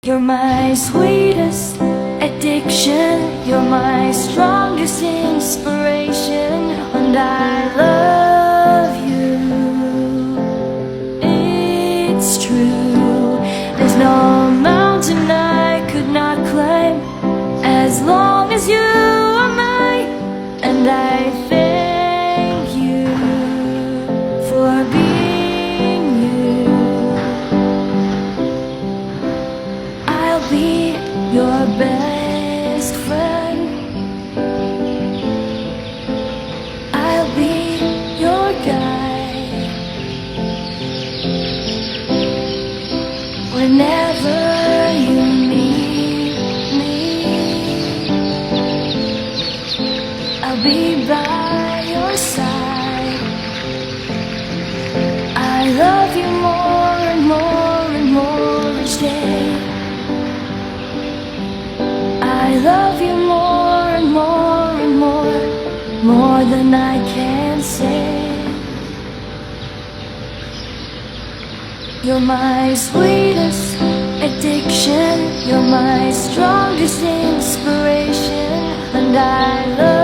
You're my sweetest addiction, you're my strongest inspiration, and I love you. It's true, there's no mountain I could not climb as long as you are mine, and I thank you for being you. I'll be your best friend, I'll be your guide whenever you need me. I'll be by your side. I love you more and more and more each day. I love you more and more and more than I can say. You're my sweetest addiction, you're my strongest inspiration, and I love